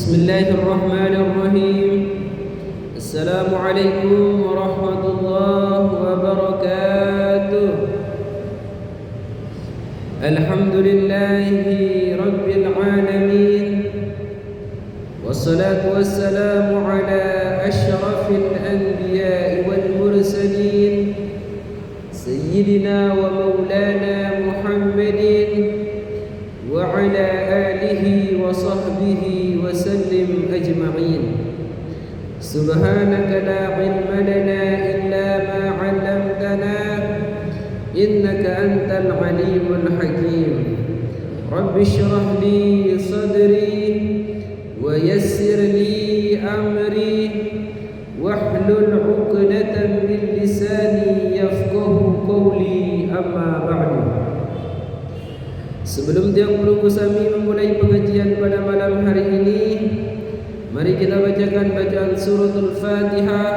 بسم الله الرحمن الرحيم. السلام عليكم ورحمة الله وبركاته. الحمد لله رب العالمين، والصلاة والسلام على أشرف الأنبياء والمرسلين سيدنا ومولانا محمد وعلى آله وصحبه وسلم أجمعين. سبحانك لا علم لنا إلا ما علمتنا إنك أنت العليم الحكيم. رب اشرح لي صدري ويسر لي أمري واحلل عقدة من لساني يفقه قولي. أما بعد. Sebelum Tiang Pelunggu Sami memulai pengajian pada malam hari ini, mari kita bacakan bacaan suratul Fatihah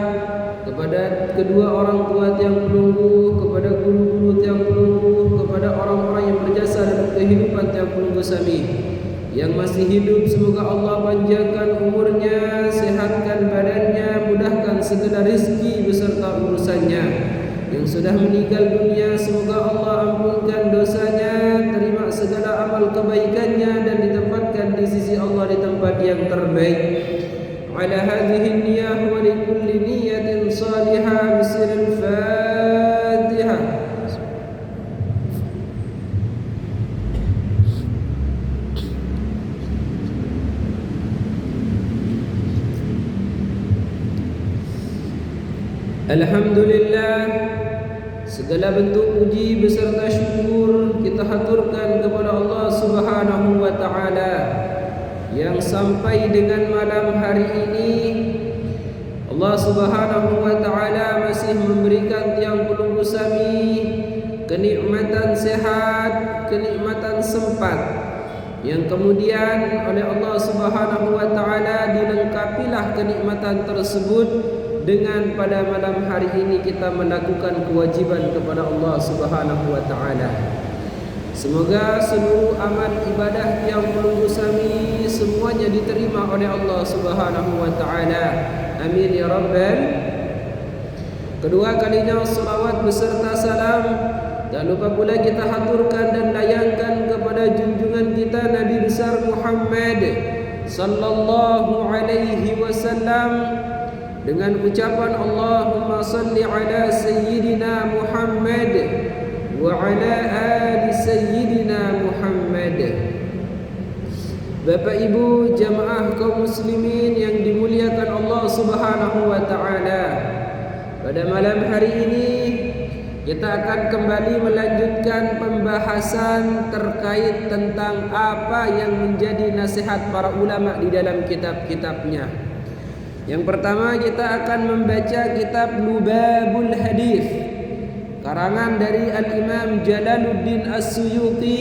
kepada kedua orang tua Tiang Pelunggu, kepada guru-guru Tiang Pelunggu, kepada orang-orang yang berjasa dalam kehidupan Tiang Pelunggu Sami. Yang masih hidup, semoga Allah panjangkan umurnya, sehatkan badannya, mudahkan segala rezeki beserta urusannya. Yang sudah meninggal dunia, semoga Allah ampunkan dosanya, terima segala amal kebaikannya, dan ditempatkan di sisi Allah di tempat yang terbaik. Ala hadhihi niyyah wa li kulli niyyatin salihah bisiril Fatihah. Alhamdulillah, segala bentuk puji beserta syukur kita haturkan kepada Allah Subhanahu wa taala yang sampai dengan malam hari ini Allah Subhanahu wa taala masih memberikan Tiang Pelunggu Sami kenikmatan sehat, kenikmatan sempat, yang kemudian oleh Allah Subhanahu wa taala dilengkapilah kenikmatan tersebut dengan pada malam hari ini kita melakukan kewajiban kepada Allah Subhanahu wa taala. Semoga seluruh amal ibadah Tiang Pelunggu Sami semuanya diterima oleh Allah Subhanahu wa taala. Amin ya rabbal. Kedua kalinya salawat beserta salam tak lupa pula kita haturkan dan layangkan kepada junjungan kita Nabi besar Muhammad sallallahu alaihi wasallam dengan ucapan Allahumma salli ala sayyidina Muhammad wa ala ali sayyidina Muhammad. Bapak Ibu jamaah kaum muslimin yang dimuliakan Allah Subhanahu wa taala, pada malam hari ini kita akan kembali melanjutkan pembahasan terkait tentang apa yang menjadi nasihat para ulama di dalam kitab-kitabnya. Yang pertama kita akan membaca kitab Lubabul Hadis karangan dari Al-Imam Jalaluddin As-Suyuti,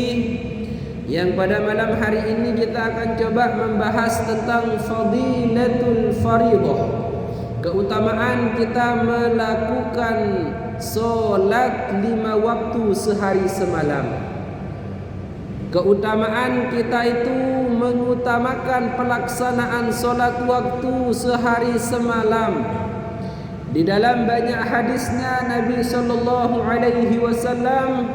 yang pada malam hari ini kita akan coba membahas tentang Fadilatul Faridah, keutamaan kita melakukan solat 5 waktu sehari semalam. Keutamaan kita itu mengutamakan pelaksanaan solat waktu sehari semalam. Di dalam banyak hadisnya Nabi sallallahu alaihi wasallam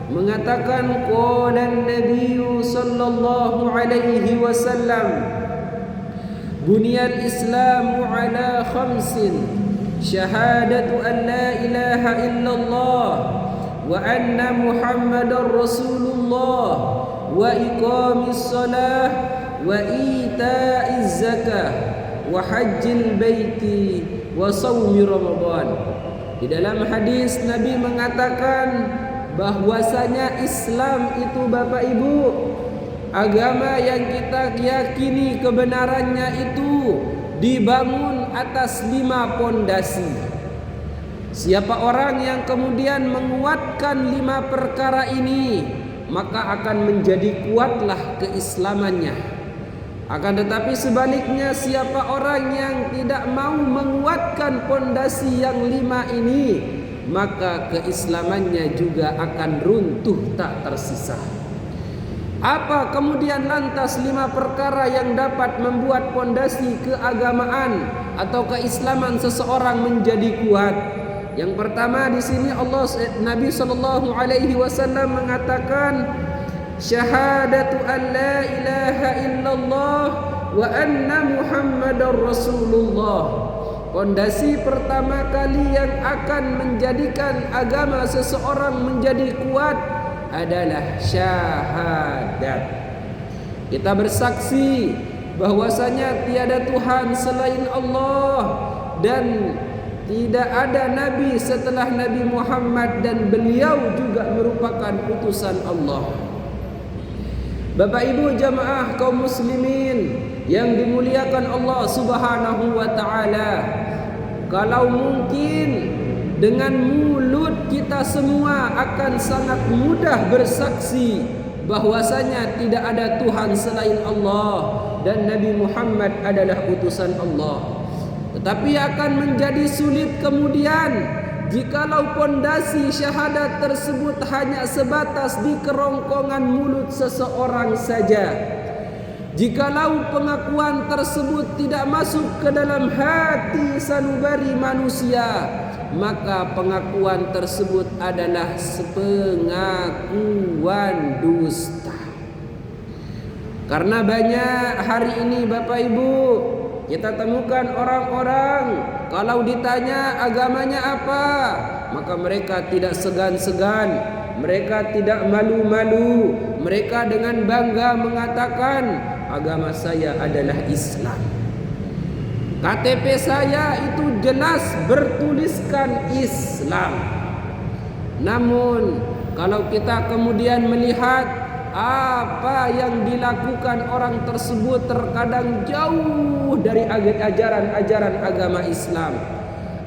mengatakan qala Nabi sallallahu alaihi wasallam buniyal Islamu ala khamsin syahadatu an la ilaha illallah wa anna Muhammadar Rasulullah wa iqamis salah wa ita'iz zakah wa hajjil baiti wa shaumi Ramadan. Di dalam hadis Nabi mengatakan bahwasanya Islam itu Bapak Ibu agama yang kita yakini kebenarannya itu dibangun atas 5 pondasi. Siapa orang yang kemudian menguatkan 5 perkara ini, maka akan menjadi kuatlah keislamannya. Akan tetapi sebaliknya, siapa orang yang tidak mau menguatkan pondasi yang 5 ini, maka keislamannya juga akan runtuh tak tersisa. Apa kemudian lantas 5 perkara yang dapat membuat pondasi keagamaan atau keislaman seseorang menjadi kuat? Yang pertama di sini Nabi sallallahu alaihi wasallam mengatakan syahadatu an la ilaha illallah wa anna Muhammadar Rasulullah. Pondasi pertama kali yang akan menjadikan agama seseorang menjadi kuat adalah syahadat. Kita bersaksi bahwasanya tiada Tuhan selain Allah dan tidak ada nabi setelah Nabi Muhammad, dan beliau juga merupakan utusan Allah. Bapak Ibu jamaah kaum muslimin yang dimuliakan Allah Subhanahu wa taala, kalau mungkin dengan mulut kita semua akan sangat mudah bersaksi bahwasanya tidak ada Tuhan selain Allah dan Nabi Muhammad adalah utusan Allah. Tetapi akan menjadi sulit kemudian jikalau pondasi syahadat tersebut hanya sebatas di kerongkongan mulut seseorang saja. Jikalau pengakuan tersebut tidak masuk ke dalam hati sanubari manusia, maka pengakuan tersebut adalah pengakuan dusta. Karena banyak hari ini Bapak Ibu kita temukan orang-orang kalau ditanya agamanya apa, maka mereka tidak segan-segan, mereka tidak malu-malu, mereka dengan bangga mengatakan agama saya adalah Islam. KTP saya itu jelas bertuliskan Islam. Namun kalau kita kemudian melihat apa yang dilakukan orang tersebut terkadang jauh dari ajaran agama Islam.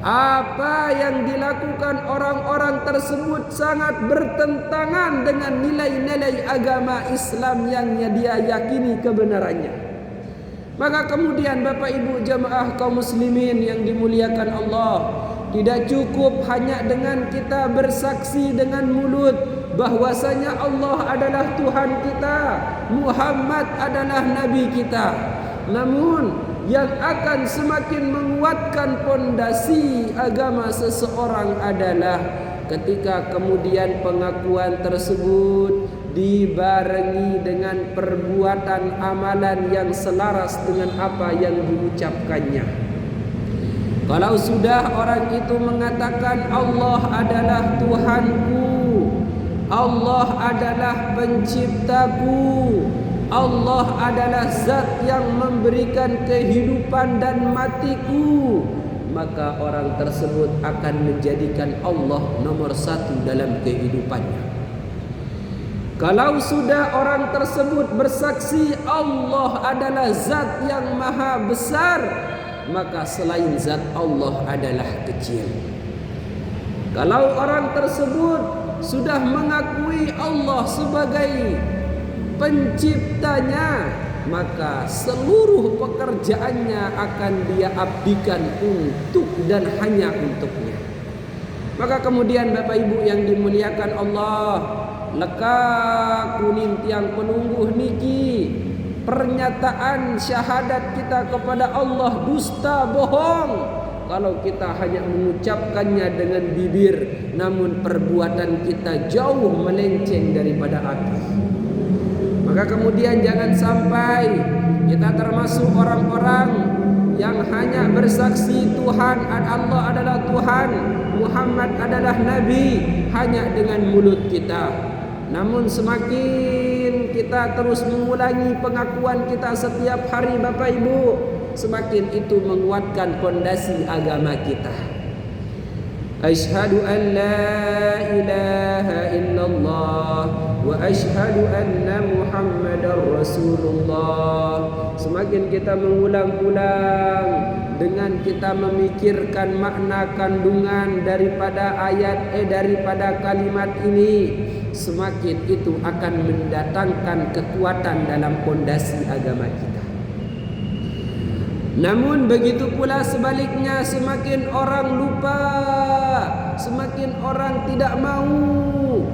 Apa yang dilakukan orang-orang tersebut sangat bertentangan dengan nilai-nilai agama Islam yang dia yakini kebenarannya. Maka kemudian Bapak Ibu jamaah kaum muslimin yang dimuliakan Allah, tidak cukup hanya dengan kita bersaksi dengan mulut bahwasanya Allah adalah Tuhan kita, Muhammad adalah Nabi kita. Namun yang akan semakin menguatkan pondasi agama seseorang adalah ketika kemudian pengakuan tersebut dibarengi dengan perbuatan amalan yang selaras dengan apa yang diucapkannya. Kalau sudah orang itu mengatakan Allah adalah Tuhanku, Allah adalah penciptaku, Allah adalah zat yang memberikan kehidupan dan matiku, maka orang tersebut akan menjadikan Allah nomor 1 dalam kehidupannya. Kalau sudah orang tersebut bersaksi Allah adalah zat yang maha besar, maka selain zat Allah adalah kecil. Kalau orang tersebut sudah mengakui Allah sebagai penciptanya, maka seluruh pekerjaannya akan dia abdikan untuk dan hanya untuknya. Maka kemudian Bapak Ibu yang dimuliakan Allah, leka kuning tiang penungguh niki pernyataan syahadat kita kepada Allah dusta bohong kalau kita hanya mengucapkannya dengan bibir, namun perbuatan kita jauh melenceng daripada hati. Maka kemudian jangan sampai kita termasuk orang-orang yang hanya bersaksi Tuhan Allah adalah Tuhan, Muhammad adalah Nabi hanya dengan mulut kita. Namun semakin kita terus mengulangi pengakuan kita setiap hari Bapak Ibu, semakin itu menguatkan pondasi agama kita. Asyhadu an la ilaha illallah wa asyhadu anna Muhammadar Rasulullah. Semakin kita mengulang-ulang dengan kita memikirkan makna kandungan daripada daripada kalimat ini, semakin itu akan mendatangkan kekuatan dalam pondasi agama kita. Namun begitu pula sebaliknya, semakin orang lupa, semakin orang tidak mau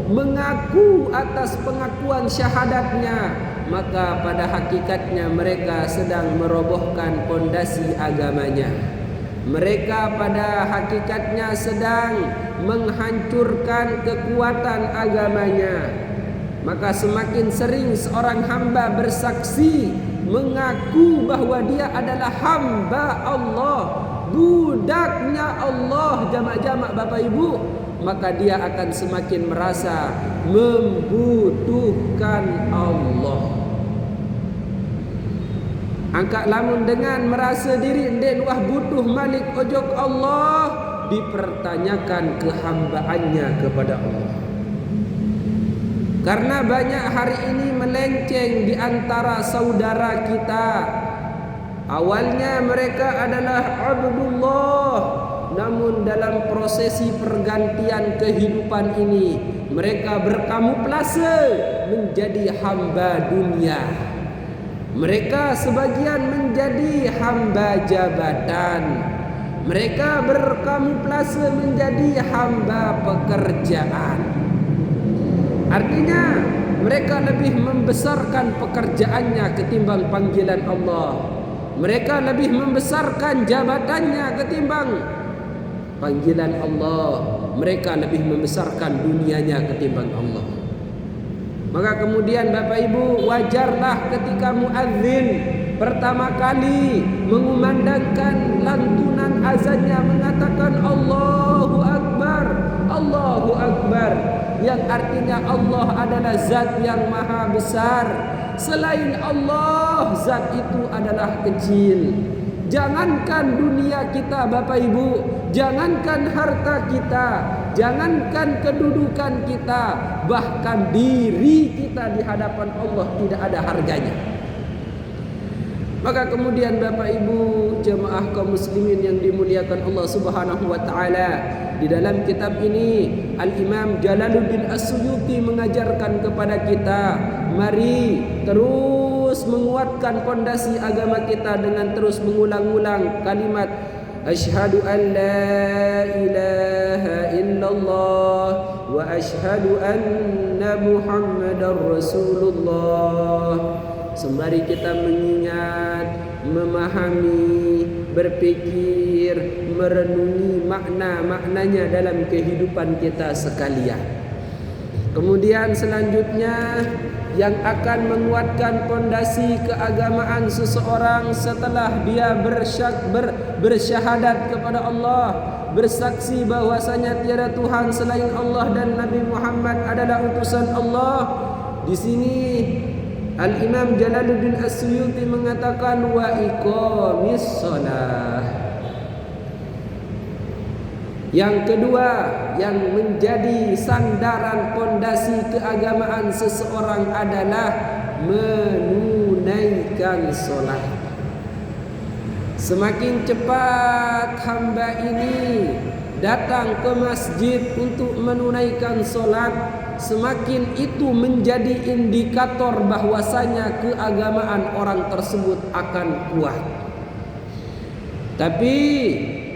mengaku atas pengakuan syahadatnya, maka pada hakikatnya mereka sedang merobohkan pondasi agamanya. Mereka pada hakikatnya sedang menghancurkan kekuatan agamanya. Maka semakin sering seorang hamba bersaksi, mengaku bahwa dia adalah hamba Allah, budaknya Allah, jamak-jamak Bapak Ibu, maka dia akan semakin merasa membutuhkan Allah. Angkat lamun dengan merasa diri den wah butuh malik ojok Allah, dipertanyakan kehambaannya kepada Allah. Karena banyak hari ini melenceng di antara saudara kita. Awalnya mereka adalah Abdullah, namun dalam prosesi pergantian kehidupan ini mereka berkamuflase menjadi hamba dunia. Mereka sebagian menjadi hamba jabatan. Mereka berkamuflase menjadi hamba pekerjaan. Artinya mereka lebih membesarkan pekerjaannya ketimbang panggilan Allah. Mereka lebih membesarkan jabatannya ketimbang panggilan Allah. Mereka lebih membesarkan dunianya ketimbang Allah. Maka kemudian Bapak Ibu, wajarlah ketika muadzin pertama kali mengumandangkan lantunan azannya mengatakan Allahu Akbar, Allahu Akbar, yang artinya Allah adalah zat yang maha besar. Selain Allah, zat itu adalah kecil. Jangankan dunia kita Bapak Ibu, jangankan harta kita, jangankan kedudukan kita, bahkan diri kita di hadapan Allah tidak ada harganya. Maka kemudian Bapak Ibu jemaah kaum muslimin yang dimuliakan Allah Subhanahu wa taala, di dalam kitab ini Al-Imam Jalaluddin As-Suyuti mengajarkan kepada kita, mari terus menguatkan pondasi agama kita dengan terus mengulang-ulang kalimat asyhadu an la ilaha illallah wa asyhadu anna Muhammadar Rasulullah. Sembari kita mengingat, memahami, berpikir, merenungi makna-maknanya dalam kehidupan kita sekalian. Kemudian selanjutnya yang akan menguatkan pondasi keagamaan seseorang setelah dia bersyahadat kepada Allah, bersaksi bahwasanya tiada Tuhan selain Allah dan Nabi Muhammad adalah utusan Allah. Di sini Al-Imam Jalaluddin As-Suyuti mengatakan wa iqamis shalah. Yang kedua yang menjadi sandaran pondasi keagamaan seseorang adalah menunaikan solat. Semakin cepat hamba ini datang ke masjid untuk menunaikan solat, semakin itu menjadi indikator bahwasanya keagamaan orang tersebut akan kuat. Tapi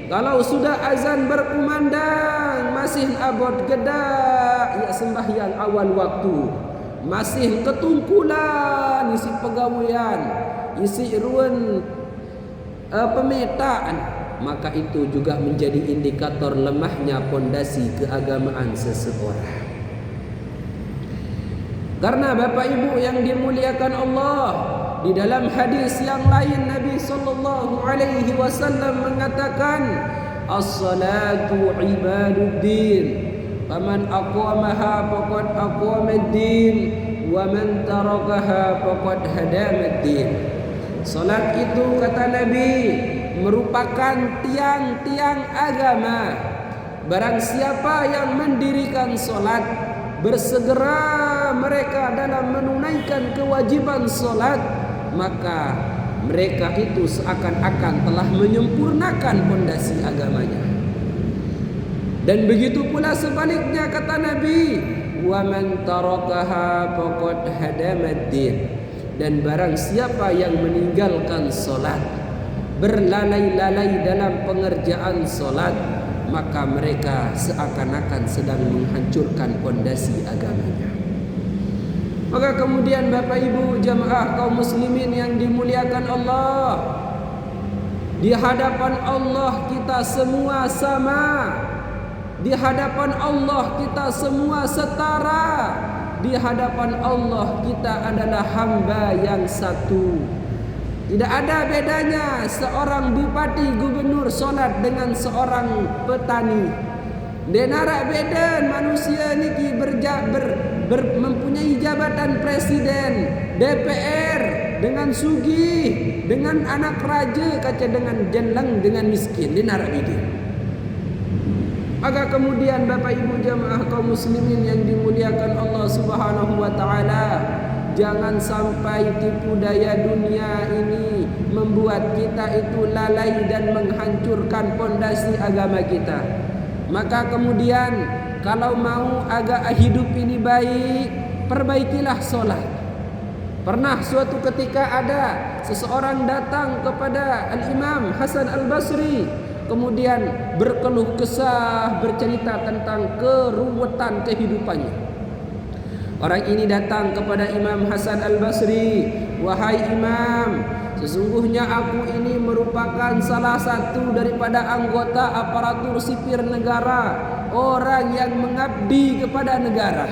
kalau sudah azan berkumandang masih abot gedak ya sembahyang awal waktu, masih ketungkulan isi pegawaian, isi ruan pemetaan, maka itu juga menjadi indikator lemahnya pondasi keagamaan seseorang. Karena Bapak Ibu yang dimuliakan Allah, di dalam hadis yang lain Nabi sallallahu alaihi wasallam mengatakan as-salatu ibaduddin, faman aqamaha faqad aqamaddin wa man tarakaha faqad hadamaddin. Salat itu kata Nabi merupakan tiang-tiang agama. Barang siapa yang mendirikan salat, bersegera mereka dalam menunaikan kewajiban salat, maka mereka itu seakan-akan telah menyempurnakan pondasi agamanya. Dan begitu pula sebaliknya kata Nabi, wa man tarakaha faqad hadamaddin. Dan barang siapa yang meninggalkan salat, berlalai-lalai dalam pengerjaan solat, maka mereka seakan-akan sedang menghancurkan pondasi agamanya. Maka kemudian Bapak Ibu jamaah kaum muslimin yang dimuliakan Allah, di hadapan Allah kita semua sama. Di hadapan Allah kita semua setara. Di hadapan Allah kita adalah hamba yang satu. Tidak ada bedanya seorang bupati gubernur solat dengan seorang petani. Denara beda manusia niki mempunyai jabatan presiden, DPR, dengan sugih, dengan anak raja, kaca dengan jenlang, dengan miskin. Denara beda. Maka kemudian Bapak Ibu jamaah kaum muslimin yang dimuliakan Allah Subhanahu wa taala, jangan sampai tipu daya dunia ini membuat kita itu lalai dan menghancurkan pondasi agama kita. Maka kemudian kalau mau agak hidup ini baik, perbaikilah solat. Pernah suatu ketika ada seseorang datang kepada Al-Imam Hasan Al-Basri, kemudian berkeluh kesah, bercerita tentang keruwetan kehidupannya. Orang ini datang kepada Imam Hasan Al-Basri, "Wahai Imam, sesungguhnya aku ini merupakan salah satu daripada anggota aparatur sipir negara, orang yang mengabdi kepada negara.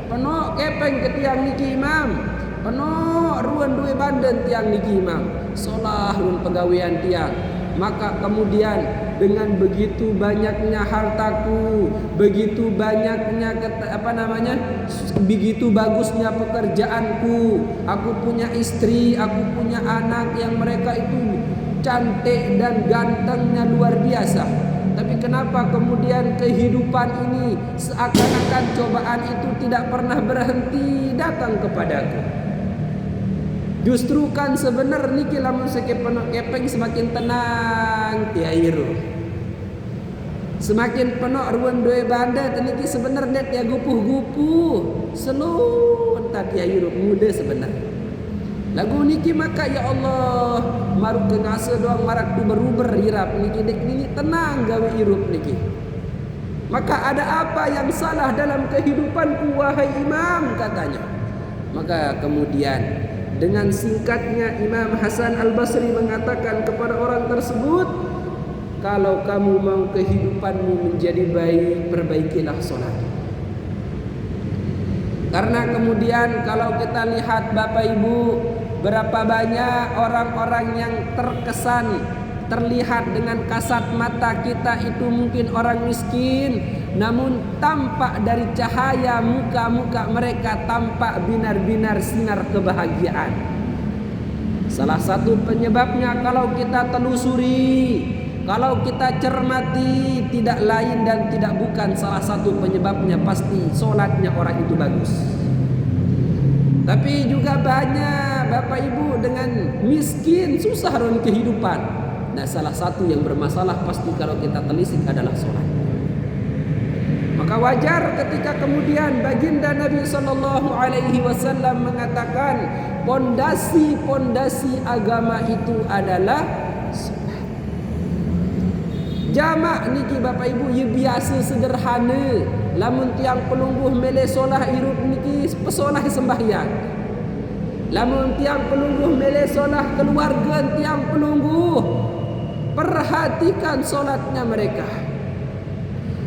Penuh kepeng ke tiang niki Imam, penuh ruan duwe banden tiang niki Imam, solah ruan pegawaian tiang. Maka kemudian dengan begitu banyaknya hartaku, begitu banyaknya begitu bagusnya pekerjaanku, aku punya istri, aku punya anak yang mereka itu cantik dan gantengnya luar biasa. Tapi kenapa kemudian kehidupan ini seakan-akan cobaan itu tidak pernah berhenti datang kepadaku? Justru kan sebenar niki lamun kepeng semakin tenang tiairu. Semakin penuh ruan doe banda teniki sebenar net ya gupuh-gupuh. Selun tadi airu muda sebenar. Lagu niki maka ya Allah maruk ke ngase doang marak tu beruber irap niki dek nini tenang gawe irup niki. Maka ada apa yang salah dalam kehidupanku wahai Imam, katanya. Maka kemudian dengan singkatnya Imam Hasan Al-Basri mengatakan kepada orang tersebut, kalau kamu mau kehidupanmu menjadi baik, perbaikilah solat. Karena kemudian kalau kita lihat Bapak Ibu, berapa banyak orang-orang yang terlihat dengan kasat mata kita itu mungkin orang miskin, namun tampak dari cahaya muka-muka mereka tampak binar-binar sinar kebahagiaan. Salah satu penyebabnya kalau kita telusuri, kalau kita cermati, tidak lain dan tidak bukan salah satu penyebabnya pasti solatnya orang itu bagus. Tapi juga banyak Bapak Ibu dengan miskin, susah dalam kehidupan. Nah, salah satu yang bermasalah pasti kalau kita telisik adalah solat. Maka wajar ketika kemudian baginda Nabi sallallahu alaihi wasallam mengatakan pondasi-pondasi agama itu adalah solat. Jamak niki Bapak Ibu ye biasa sederhana, lamun tiang pelungguh mele solah irup niki pesolah sembahyang. Lamun tiang pelungguh mele solah keluarga tiang pelungguh, perhatikan solatnya mereka.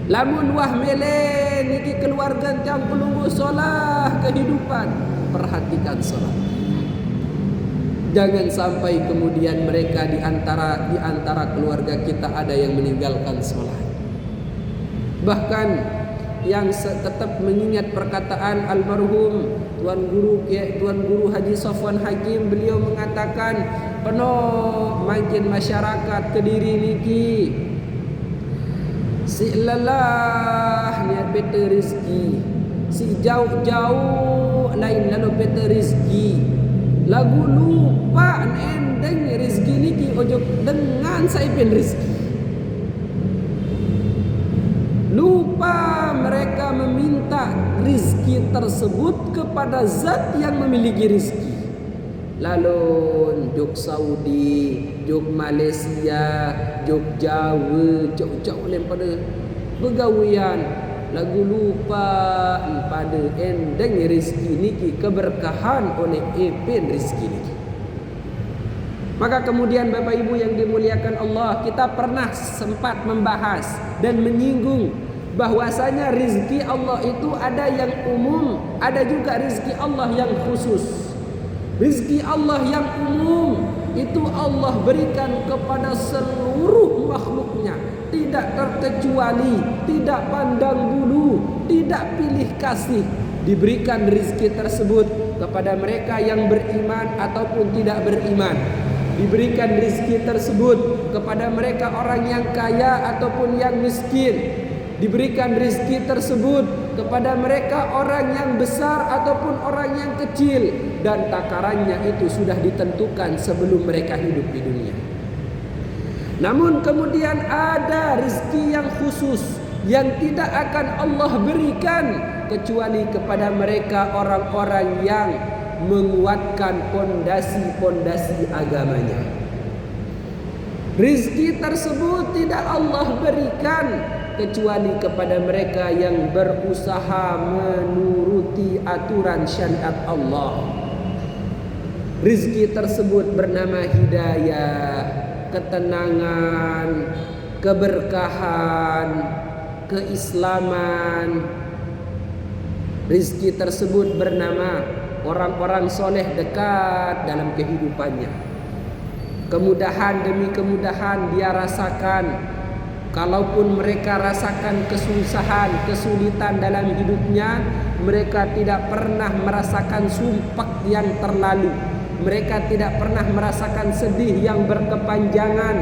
Lamun wah mele niki keluarga tiang pelungguh solah kehidupan, perhatikan solat. Jangan sampai kemudian mereka di antara keluarga kita ada yang meninggalkan solat. Bahkan yang tetap mengingat perkataan almarhum Tuan Guru Haji Safwan Hakim, beliau mengatakan penuh makin masyarakat Kediri niki si lelah niat peta rezeki, si jauh-jauh lain lalu peta rezeki, lagu lupa endeng rezeki niki ojo dengan saipin rezeki. Lupa mereka meminta rizki tersebut kepada zat yang memiliki rizki. lalun jog Saudi, jog Malaysia, jog Jawa, jauh-jauh pada begawian lagu lupa pada endeng rezeki niki keberkahan oleh epin rezeki niki. Maka kemudian Bapak Ibu yang dimuliakan Allah, kita pernah sempat membahas dan menyinggung bahwasanya rezeki Allah itu ada yang umum, ada juga rezeki Allah yang khusus. Rezeki Allah yang umum itu Allah berikan kepada seluruh makhluknya, tidak terkecuali, tidak pandang bulu, tidak pilih kasih. Diberikan rezeki tersebut kepada mereka yang beriman ataupun tidak beriman. Diberikan rezeki tersebut kepada mereka orang yang kaya ataupun yang miskin. Diberikan rezeki tersebut kepada mereka orang yang besar ataupun orang yang kecil, dan takarannya itu sudah ditentukan sebelum mereka hidup di dunia. Namun kemudian ada rezeki yang khusus yang tidak akan Allah berikan kecuali kepada mereka orang-orang yang menguatkan pondasi-pondasi agamanya. Rizki tersebut tidak Allah berikan kecuali kepada mereka yang berusaha menuruti aturan syariat Allah. Rizki tersebut bernama hidayah, ketenangan, keberkahan, keislaman. Rizki tersebut bernama orang-orang soleh dekat dalam kehidupannya. Kemudahan demi kemudahan dia rasakan. Kalaupun mereka rasakan kesusahan, kesulitan dalam hidupnya, mereka tidak pernah merasakan sumpah yang terlalu. Mereka tidak pernah merasakan sedih yang berkepanjangan.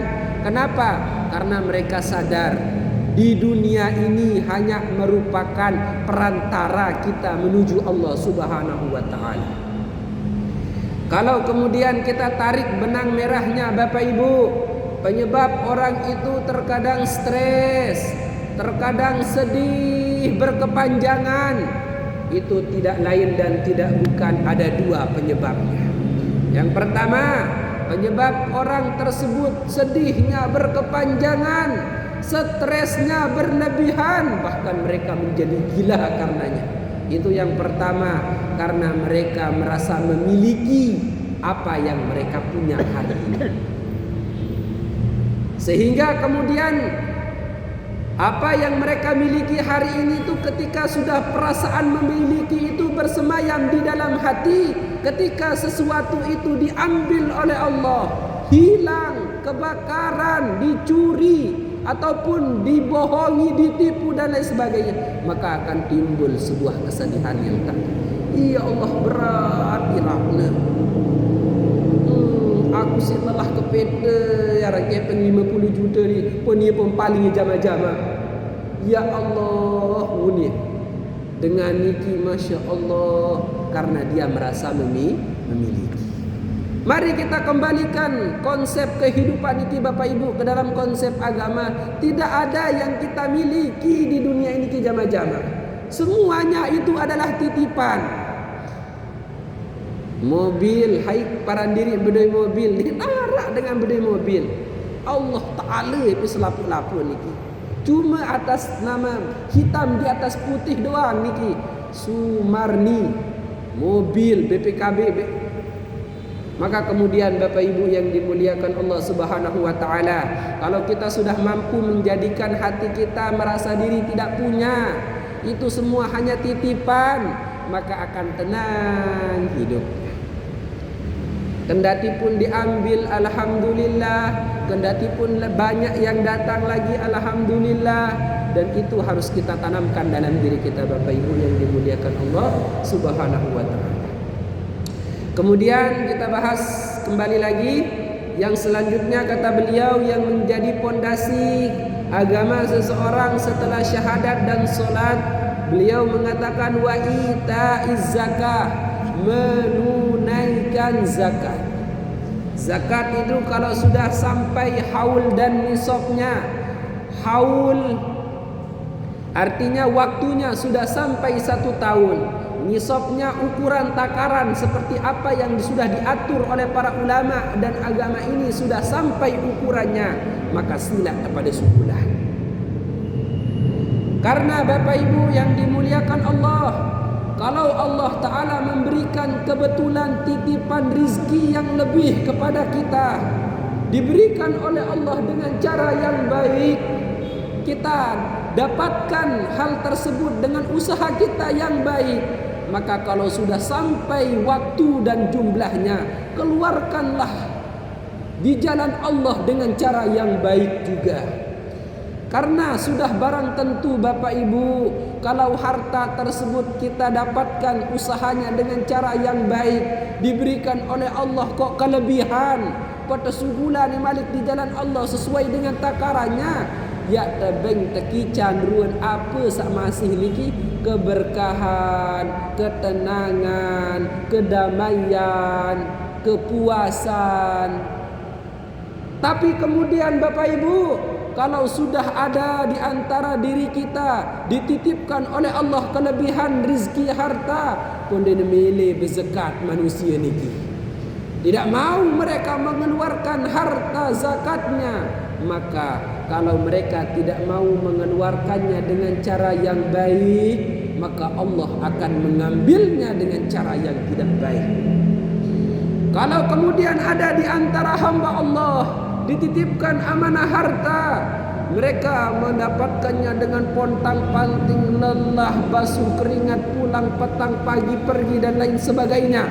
Kenapa? Karena mereka sadar di dunia ini hanya merupakan perantara kita menuju Allah Subhanahu wa ta'ala. Kalau kemudian kita tarik benang merahnya Bapak Ibu, penyebab orang itu terkadang stres, terkadang sedih berkepanjangan, itu tidak lain dan tidak bukan, ada dua penyebabnya. Yang pertama, penyebab orang tersebut sedihnya berkepanjangan, stresnya berlebihan, bahkan mereka menjadi gila karenanya. Itu yang pertama, karena mereka merasa memiliki apa yang mereka punya hari ini. Sehingga kemudian apa yang mereka miliki hari ini itu ketika sudah perasaan memiliki itu bersemayam di dalam hati, ketika sesuatu itu diambil oleh Allah, hilang, kebakaran, dicuri, ataupun dibohongi, ditipu dan lain sebagainya, maka akan timbul sebuah kesedihan yang tak. Ya Allah, berat irakna. Aku sih telah kepeda yang kepeng 50 juta ni, pun dia pun paling jama-jama. Ya Allah, ini dengan niki Masya Allah, karena dia merasa memiliki. Mari kita kembalikan konsep kehidupan ini Bapak Ibu ke dalam konsep agama. Tidak ada yang kita miliki di dunia ini jama-jama. Semuanya itu adalah titipan. Mobil, hai parandiri bedai mobil, ditarak dengan bedai mobil. Allah Ta'ala itu selapu-lapu niki. Cuma atas nama hitam di atas putih doang niki. Sumarni, mobil BPKB. Maka kemudian Bapak Ibu yang dimuliakan Allah Subhanahu wa ta'ala, kalau kita sudah mampu menjadikan hati kita merasa diri tidak punya, itu semua hanya titipan, maka akan tenang hidup. Kendati pun diambil, alhamdulillah. Kendati pun banyak yang datang lagi, alhamdulillah. Dan itu harus kita tanamkan dalam diri kita Bapak Ibu yang dimuliakan Allah Subhanahu wa ta'ala. Kemudian kita bahas kembali lagi yang selanjutnya, kata beliau, yang menjadi pondasi agama seseorang setelah syahadat dan solat. Beliau mengatakan wa ita'iz zakah, menunaikan zakat. Zakat itu kalau sudah sampai haul dan nisabnya, haul artinya waktunya sudah sampai 1 tahun. nisabnya ukuran takaran seperti apa yang sudah diatur oleh para ulama dan agama ini sudah sampai ukurannya, maka sila kepada sebulan. Karena Bapak Ibu yang dimuliakan Allah, kalau Allah Ta'ala memberikan kebetulan titipan rizki yang lebih kepada kita, diberikan oleh Allah dengan cara yang baik, kita dapatkan hal tersebut dengan usaha kita yang baik, maka kalau sudah sampai waktu dan jumlahnya, keluarkanlah di jalan Allah dengan cara yang baik juga. Karena sudah barang tentu Bapak Ibu, kalau harta tersebut kita dapatkan usahanya dengan cara yang baik, diberikan oleh Allah kok kelebihan pada sebulan malik di jalan Allah sesuai dengan takarannya, ya tebeng teki candruan apa sak masih lagi keberkahan, ketenangan, kedamaian, kepuasan. Tapi kemudian Bapak Ibu, kalau sudah ada di antara diri kita dititipkan oleh Allah kelebihan rizki harta, pun dia milih berzakat manusia niki. Tidak mau mereka mengeluarkan harta zakatnya, maka kalau mereka tidak mau mengeluarkannya dengan cara yang baik, maka Allah akan mengambilnya dengan cara yang tidak baik. Kalau kemudian ada di antara hamba Allah dititipkan amanah harta, mereka mendapatkannya dengan pontang-panting, lelah, basuh keringat, pulang petang, pagi pergi dan lain sebagainya.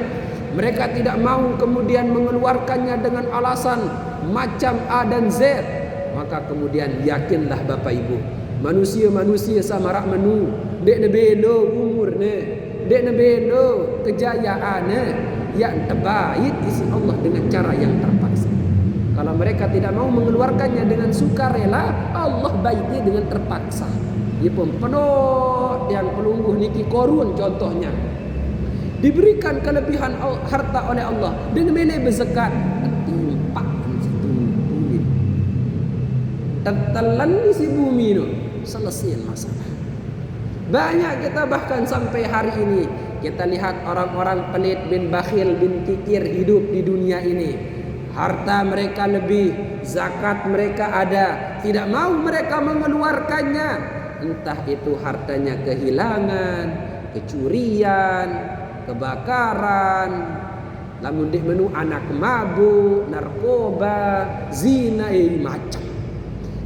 Mereka tidak mau kemudian mengeluarkannya dengan alasan macam A dan Z. Maka kemudian yakinlah Bapak Ibu, manusia-manusia sama rak menu, dek nebelo umurnya, dek nebelo kejayaannya, yang terbaik isi Allah dengan cara yang terpaksa. Kalau mereka tidak mau mengeluarkannya dengan sukarela, Allah baiknya dengan terpaksa. Ia pun penuh yang pelungguh niki korun contohnya, diberikan kelebihan harta oleh Allah dengan milih berzakat, timpak situn tetelan isi bumi itu selesai masalah. Banyak kita bahkan sampai hari ini kita lihat orang-orang pelit bin bakhil bin kikir hidup di dunia ini. Harta mereka lebih, zakat mereka ada, tidak mau mereka mengeluarkannya. Entah itu hartanya kehilangan, kecurian, kebakaran, lamun dek menu anak mabuk, narkoba, zina, macam.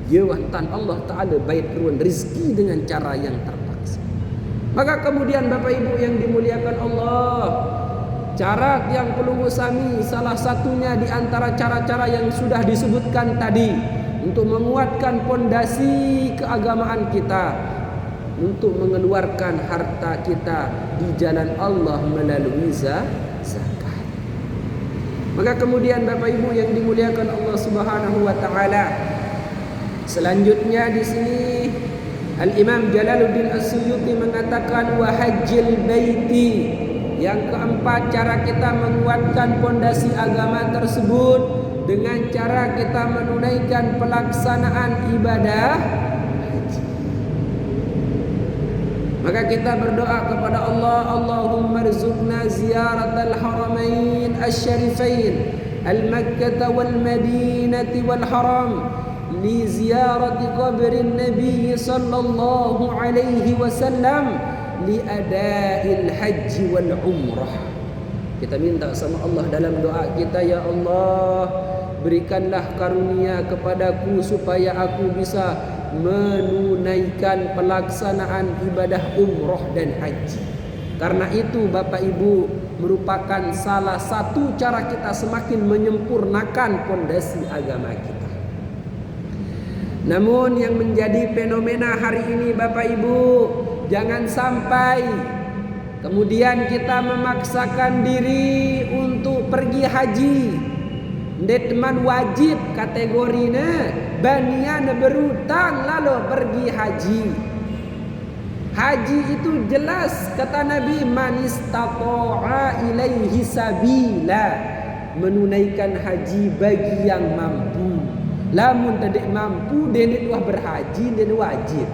Yawantan Allah Ta'ala bait ruan rizki dengan cara yang terpaksa. Maka kemudian Bapak Ibu yang dimuliakan Allah, cara yang perlu sami salah satunya di antara cara-cara yang sudah disebutkan tadi untuk menguatkan pondasi keagamaan kita, untuk mengeluarkan harta kita di jalan Allah melalui zakat. Maka kemudian Bapak Ibu yang dimuliakan Allah Subhanahu wa taala, selanjutnya di sini Al-Imam Jalaluddin As-Suyuti mengatakan wa hajjil baiti. Yang keempat, cara kita menguatkan pondasi agama tersebut dengan cara kita menunaikan pelaksanaan ibadah haji. Maka kita berdoa kepada Allah, Allahumma rzuqna ziyaratal haramain asy-syarifain al-Makkah wal Madinah wal Haram li ziyarati qabrin Nabi sallallahu alaihi wasallam li ada'il haji wal umrah. Kita minta sama Allah dalam doa kita, ya Allah, berikanlah karunia kepadaku supaya aku bisa menunaikan pelaksanaan ibadah umrah dan haji. Karena itu Bapak Ibu merupakan salah satu cara kita semakin menyempurnakan pondasi agama kita. Namun yang menjadi fenomena hari ini Bapak Ibu, jangan sampai kemudian kita memaksakan diri untuk pergi haji. Detman wajib kategorinya banian berutang lalu pergi haji. Haji itu jelas kata Nabi, man istata'a ilaihi sabila, menunaikan haji bagi yang mampu. Lamun tidak mampu dia wah berhaji, dia wajib.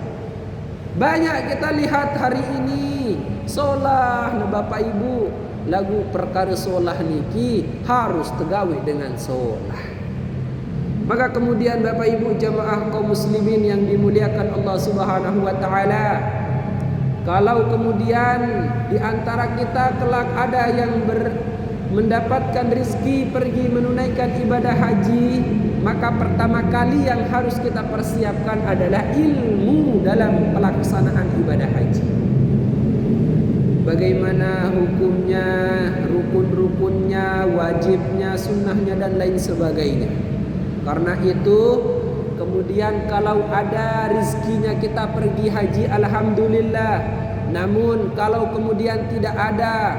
Banyak kita lihat hari ini solah na Bapak Ibu. Lagu perkara solah niki harus tegawi dengan solah. Maka kemudian Bapak Ibu jamaah kaum muslimin yang dimuliakan Allah Subhanahu wa taala, kalau kemudian di antara kita kelak ada yang mendapatkan rezeki pergi menunaikan ibadah haji, maka pertama kali yang harus kita persiapkan adalah ilmu dalam pelaksanaan ibadah haji. Bagaimana hukumnya, rukun-rukunnya, wajibnya, sunnahnya dan lain sebagainya. Karena itu kemudian kalau ada rezekinya kita pergi haji, alhamdulillah. Namun kalau kemudian tidak ada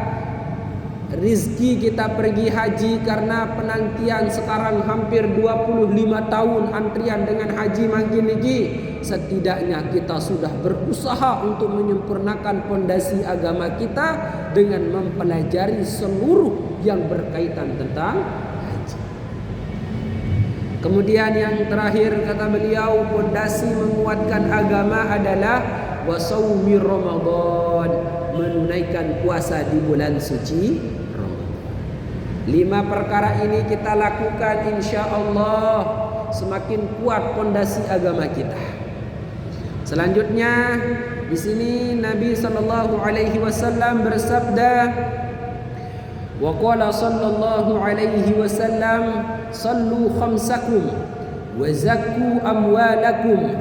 rezeki kita pergi haji karena penantian sekarang hampir 25 tahun antrian dengan haji makin niki, setidaknya kita sudah berusaha untuk menyempurnakan pondasi agama kita dengan mempelajari seluruh yang berkaitan tentang haji. Kemudian yang terakhir kata beliau, pondasi menguatkan agama adalah wasaumi Ramadan, menunaikan puasa di bulan suci Ramadan. 5 perkara ini kita lakukan, insya Allah semakin kuat pondasi agama kita. Selanjutnya di sini Nabi sallallahu alaihi wasallam bersabda, wa qala sallallahu alaihi wasallam, sallu khamsakum wa zakku amwalakum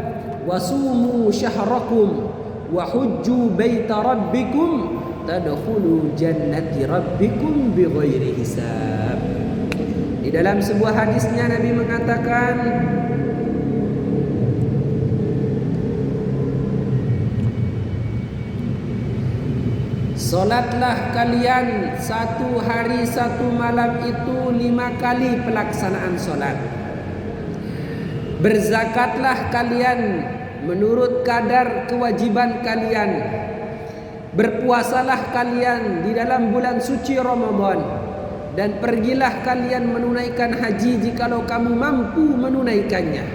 wa sumu syahrakum wa hujju baita rabbikum tadkhulu jannati rabbikum bighairi hisab. Di dalam sebuah hadisnya Nabi mengatakan, solatlah kalian satu hari satu malam itu 5 kali pelaksanaan solat. Berzakatlah kalian menurut kadar kewajiban kalian. Berpuasalah kalian di dalam bulan suci Ramadan. Dan pergilah kalian menunaikan haji jikalau kamu mampu menunaikannya.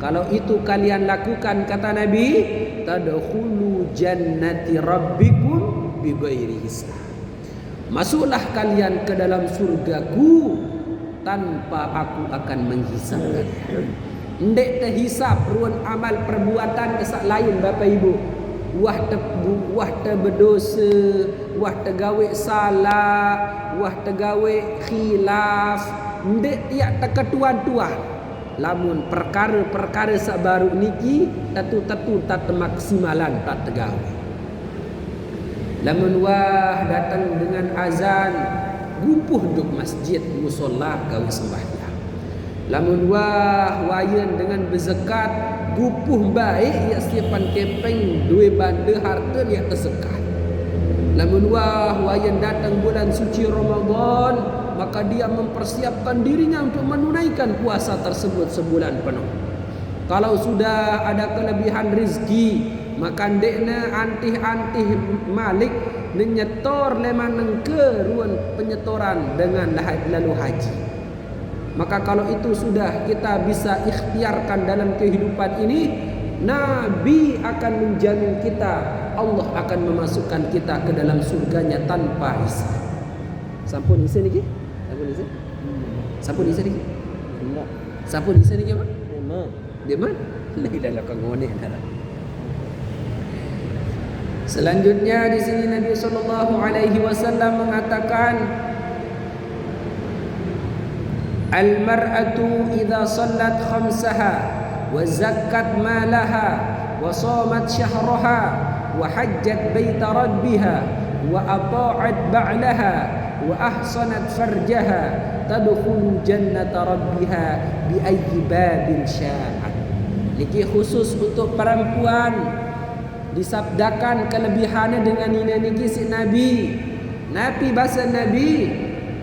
Kalau itu kalian lakukan, kata Nabi, tadkhulu jannati rabbikum bighairi hisab. Masuklah kalian ke dalam surgaku tanpa aku akan menghisap kalian. Ndek terhisap ruan amal perbuatan kesak lain Bapak Ibu. Wah berdosa, wah tergawe salah, wah tergawe khilaf. Ndek tiak terketuan-tuan. Lamun perkara-perkara sabaru niki tatu tak maksimalan tak tergawe. Lamun wah datang dengan azan, gupuh duk masjid musola gawe sembahyang. Lamun wah wayan dengan berzakat, gupuh baik ia siapan kepeng duwe banda harta dia tersekat. Lamun wah wayan datang bulan suci Ramadan, maka dia mempersiapkan dirinya untuk menunaikan puasa tersebut sebulan penuh. Kalau sudah ada kelebihan rezeki, maka ndekna antih-antih Malik menyetor leman ke ruan penyetoran dengan lalu haji. Maka kalau itu sudah kita bisa ikhtiarkan dalam kehidupan ini, Nabi akan menjamin kita, Allah akan memasukkan kita ke dalam surganya tanpa hisab. Sampun isi niki? Sampun isi? Sampun isi niki? Enggak. Sampun isi niki apa? Dia mana? Lagi dalam kangone dalam. Selanjutnya di sini Nabi sallallahu alaihi wasallam mengatakan, al-mar'atu idza sallat khamsaha wa zakkat malaha wa shamat syahraha wa hajjat baita rabbiha wa ata'at ba'laha wa ahsanat farjaha tadkhulu jannata rabbiha bi ayyi babin sya'at. Niki khusus untuk perempuan. Disabdakan kelebihannya dengan ini niki si Nabi. Nabi bahasa Nabi,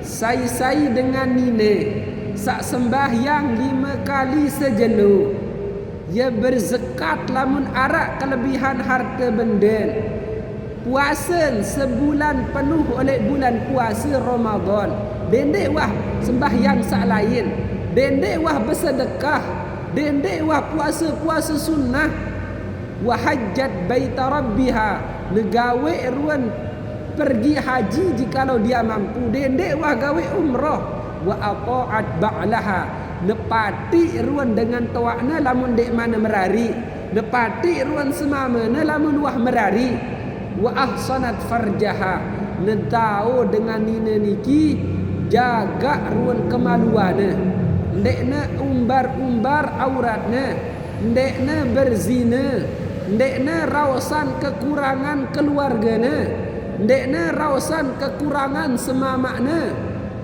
sai dengan nine sak sembahyang 5 kali sejelo. Ia berzakat lamun arak kelebihan harta benden. Puasa sebulan penuh oleh bulan puasa Ramadan. Dendek wah sembahyang sak lain. Dendek wah bersedekah. Dendek wah puasa sunnah. Wa hajjat baita rabbiha, negawe ruan pergi haji jikalau dia mampu, dendek wah gawe umrah. Wa ata'at ba'laha, nepati ruan dengan tawakna lamun dek mana merari, nepati ruan semamana lamun wah merari. Wa ahsanat farjaha, netau dengan nina niki jaga ruan kemaluana, ndekna umbar-umbar auratna, ndekna berzina, ndekna rawasan kekurangan keluargana, ndekna rawasan kekurangan semamakna.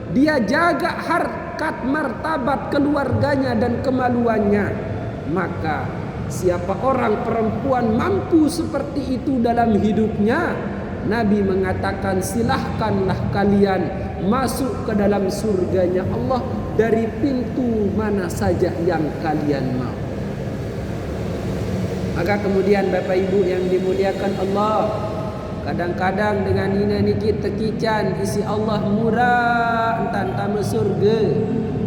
Dia jaga harkat martabat keluarganya dan kemaluannya. Maka siapa orang perempuan mampu seperti itu dalam hidupnya, Nabi mengatakan silahkanlah kalian masuk ke dalam surganya Allah dari pintu mana saja yang kalian mau. Maka kemudian Bapak Ibu yang dimuliakan Allah, kadang-kadang dengan ina niki tekican isi Allah murah entan tamu surga,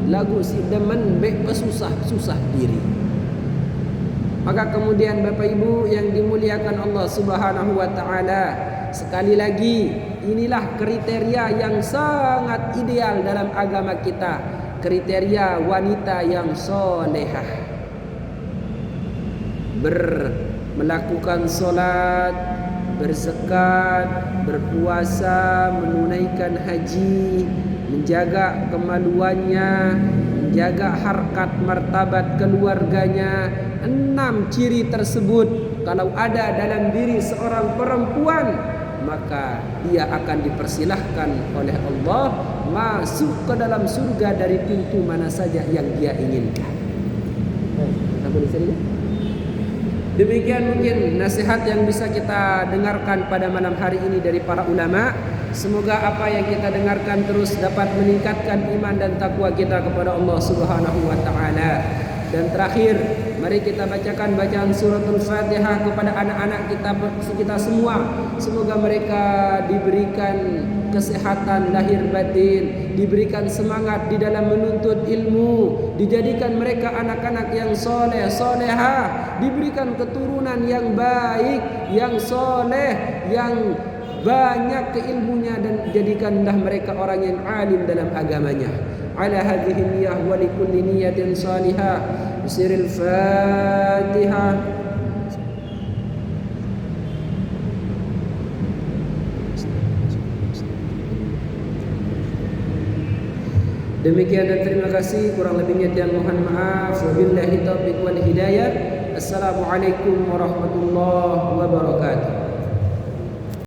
lagu si demen bek pesusah-susah diri. Maka kemudian Bapak Ibu yang dimuliakan Allah Subhanahu wa taala, sekali lagi inilah kriteria yang sangat ideal dalam agama kita, kriteria wanita yang solehah. Melakukan solat, berzakat, berpuasa, menunaikan haji, menjaga kemaluannya, menjaga harkat martabat keluarganya. 6 ciri tersebut kalau ada dalam diri seorang perempuan, maka dia akan dipersilahkan oleh Allah masuk ke dalam surga dari pintu mana saja yang dia inginkan. Demikian mungkin nasihat yang bisa kita dengarkan pada malam hari ini dari para ulama. Semoga apa yang kita dengarkan terus dapat meningkatkan iman dan takwa kita kepada Allah Subhanahu wa taala. Dan terakhir, mari kita bacakan bacaan suratul Fatihah kepada anak-anak kita semua. Semoga mereka diberikan kesehatan lahir batin, diberikan semangat di dalam menuntut ilmu, dijadikan mereka anak-anak yang soleh, solehah, diberikan keturunan yang baik, yang soleh, yang banyak keilmunya, dan jadikanlah mereka orang yang alim dalam agamanya. Ala hadhihi niyyah wa likulli niyyatin salihah. Bisiril Fatihah. Demikian dan terima kasih, kurang lebihnya tiang mohon maaf. Wabillahi taufiq wal hidayah. Assalamualaikum warahmatullahi wabarakatuh.